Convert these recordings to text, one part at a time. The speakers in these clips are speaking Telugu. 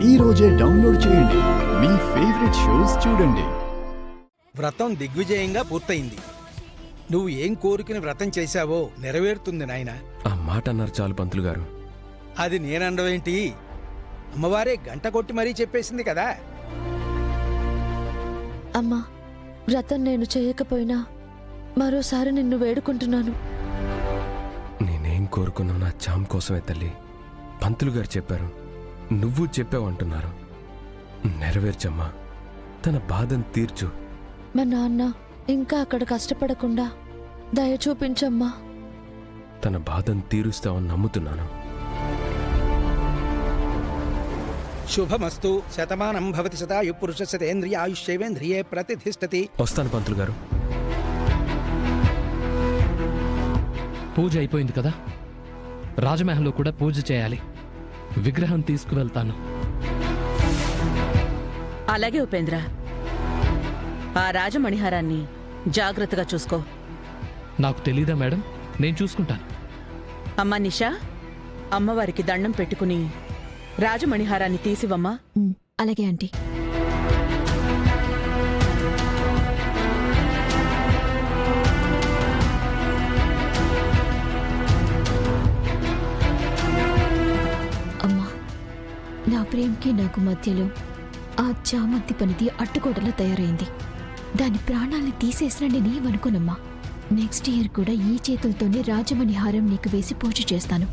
ఈ రోజే డౌన్లోడ్ చేయండి. మీ ఫేవరెట్ షోస్ చూడండి. వ్రతం దిగ్విజయంగా పూర్తయింది. నువ్వు ఏం కోరుకుని వ్రతం చేశావో నెరవేరుతుంది నాయనా. ఆ మాట అన్నారు చాలు పంతులు గారు. అది నేనండవేంటి? అమ్మవారే గంట కొట్టి మరీ చెప్పేసింది కదా. అమ్మా, వ్రతం నేను చేయకపోయినా మరోసారి నిన్ను వేడుకుంటున్నాను. నేనేం కోరుకున్నా నా చామ్ కోసమే తల్లి. పంతులు గారు చెప్పారు, నువ్వు చెప్పావు అంటున్నారు. నెరవేర్చమ్మా, తన బాధను తీర్చు. మా నాన్న ఇంకా అక్కడ కష్టపడకుండా దయ చూపించమ్మా. తన బాధను తీరుస్తావని నమ్ముతున్నాను. శుభమస్తు. శతమానం భవతి శతాయు పురుష శతేంద్రియ ఆయుష్యేంద్రియే ప్రతిష్ఠతి. వస్తాను పంతులు గారు. పూజ అయిపోయింది కదా, రాజమహల్లో కూడా పూజ చేయాలి. విగ్రహం తీసుకువెళ్తాను. అలాగే ఉపేంద్ర, ఆ రాజమణిహారాన్ని జాగ్రత్తగా చూసుకో. నాకు తెలీదా మేడం, నేను చూసుకుంటాను. అమ్మా నిషా, అమ్మవారికి దండం పెట్టుకుని రాజమణిహారాన్ని తీసివమ్మా. అలాగే ఆంటీ. అమ్మా, నా ప్రేమకి నాకు మధ్యలో ఆ చామంతి పనిది అడ్డుగోడలా తయారైంది. దాని ప్రాణాల్ని తీసేసిన నేనేమనుకోనమ్మా. నెక్స్ట్ ఇయర్ కూడా ఈ చేతులతోనే రాజమణి హారం నీకు వేసి పూజ చేస్తాను.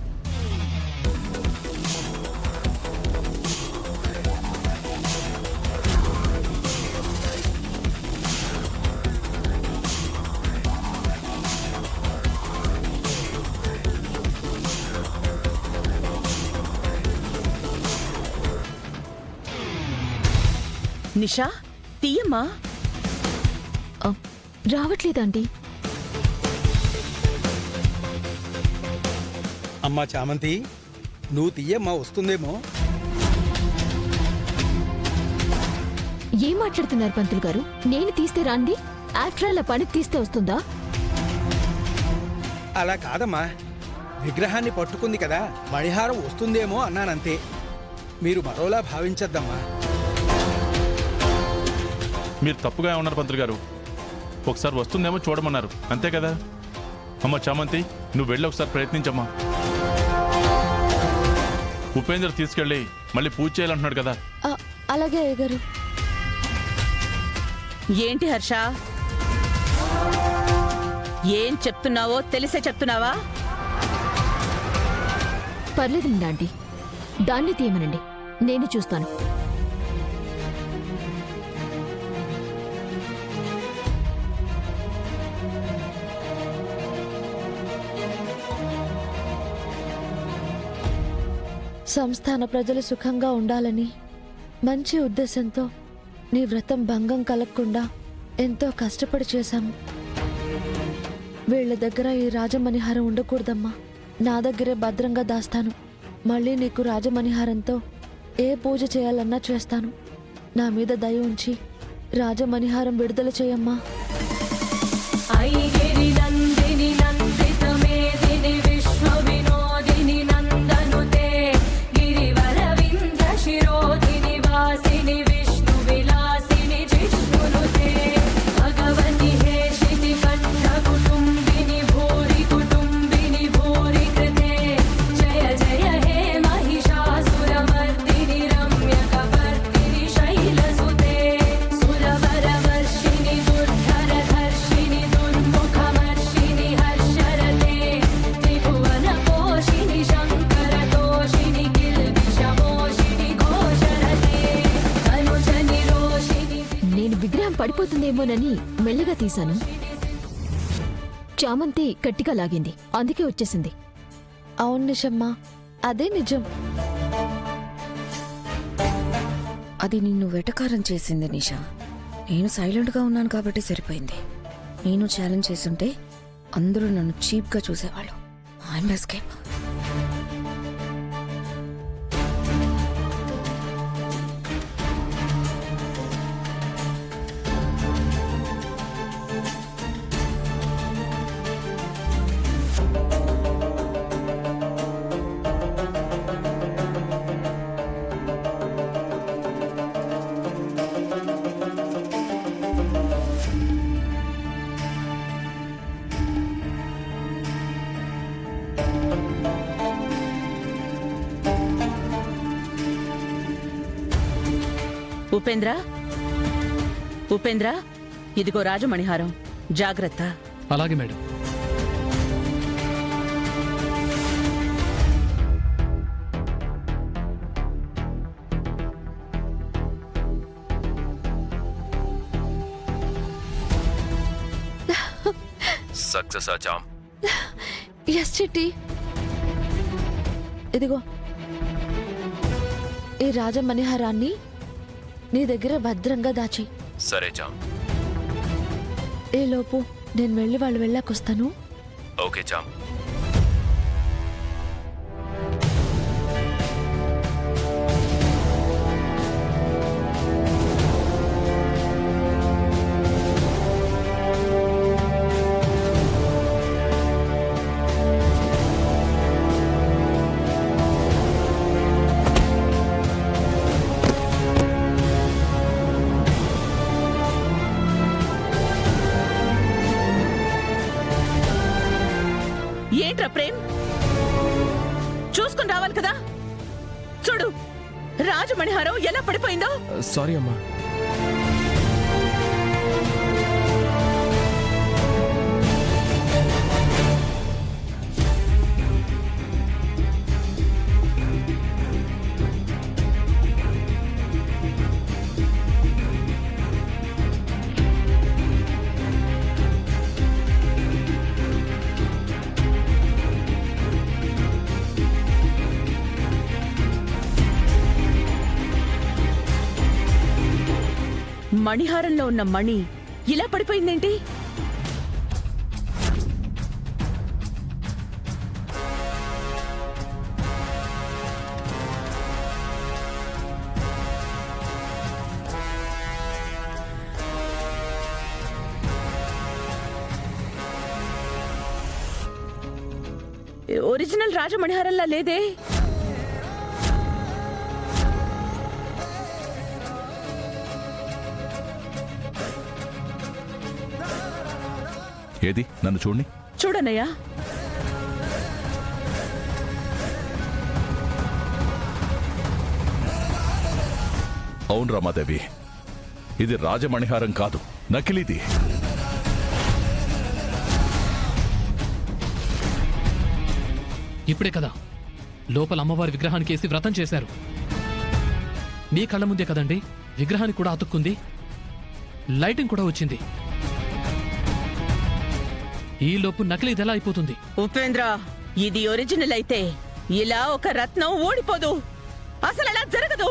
నిషా, తీయమ్మా. రావట్లేదండి. అమ్మా చామంతి, నువ్వు తీయమ్మా, వస్తుందేమో. ఏం మాట్లాడుతున్నారు పంతులు గారు? నేను తీస్తే రాంది, ఆఫ్టర్ ఆల్ పని తీస్తే వస్తుందా? అలా కాదమ్మా, విగ్రహాన్ని పట్టుకుంది కదా, మణిహారం వస్తుందేమో అన్నానంతే. మీరు మరోలా భావించద్దమ్మా. మీరు తప్పుగా ఉన్నారు పంతులు గారు. ఒకసారి వస్తుందేమో చూడమన్నారు, అంతే కదా. అమ్మ చామంతి, నువ్వు వెళ్ళి ఒకసారి ప్రయత్నించమ్మా. ఉపేంద్ర తీసుకెళ్ళి మళ్ళీ పూజ చేయాలంటున్నాడు కదా. అలాగే అయ్యగారు. ఏంటి హర్ష, ఏం చెప్తున్నావో తెలిసే చెప్తున్నావా? పర్లేదండి ఆంటీ, దాన్ని తీయమనండి, నేను చూస్తాను. సంస్థాన ప్రజలు సుఖంగా ఉండాలని మంచి ఉద్దేశంతో నీ వ్రతం భంగం కలగకుండా ఎంతో కష్టపడి చేశాము. వీళ్ళ దగ్గర ఈ రాజమణిహారం ఉండకూడదమ్మా. నా దగ్గరే భద్రంగా దాస్తాను. మళ్ళీ నీకు రాజమణిహారంతో ఏ పూజ చేయాలన్నా చేస్తాను. నా మీద దయ ఉంచి రాజమణిహారం విడుదల చేయమ్మా. పడిపోతుందేమోనని మెల్లగా తీశాను. చామంతి గట్టిగా లాగింది, అందుకే వచ్చేసింది. అవును నిషమ్మా, అదే నిజం. అది నిన్ను వెటకారం చేసింది నిషా. నేను సైలెంట్గా ఉన్నాను కాబట్టి సరిపోయింది. నేను ఛాలెంజ్ చేసుంటే అందరూ నన్ను చీప్గా చూసేవాళ్ళు. I'm escape. ఉపేంద్ర ఉపేంద్ర ఇదిగో రాజమణిహారం, జాగ్రత్త. అలాగే మేడం. సక్సెస్ చామ్. ఎస్ చిట్టి. ఇదిగో ఈ రాజమణిహారాన్ని నీ దగ్గర భద్రంగా దాచి. సరే చామ్. ఏ లోపు నేను వెళ్ళి వాళ్ళు వెళ్ళాకొస్తాను. ఓకే చామ్. ఏంట్రా ప్రేమ్, చూసుకుని రావాలి కదా. చూడు రాజమణిహారం ఎలా పడిపోయిందో. సారీ అమ్మా. మణిహారంలో ఉన్న మణి ఇలా పడిపోయిందేంటి? ఒరిజినల్ రాజమణిహారంలా లేదే. ఏది నన్ను చూడండి. చూడనయ్యా. అవును రమాదేవి, ఇది రాజమణిహారం కాదు, నకిలీది. ఇప్పుడే కదా లోపల అమ్మవారి విగ్రహానికి వేసి వ్రతం చేశారు. మీ కళ్ళ ముందే కదండి విగ్రహానికి కూడా అతుక్కుంది, లైటింగ్ కూడా వచ్చింది. ఈ లోపు నకిలీది ఎలా అయిపోతుంది? ఉపేంద్ర, ఇది ఒరిజినల్ అయితే ఇలా ఒక రత్నం ఊడిపోదు. అసలు అలా జరగదు.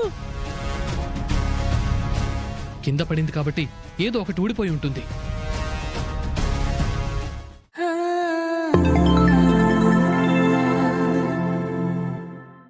కింద పడింది కాబట్టి ఏదో ఒకటి ఊడిపోయి ఉంటుంది.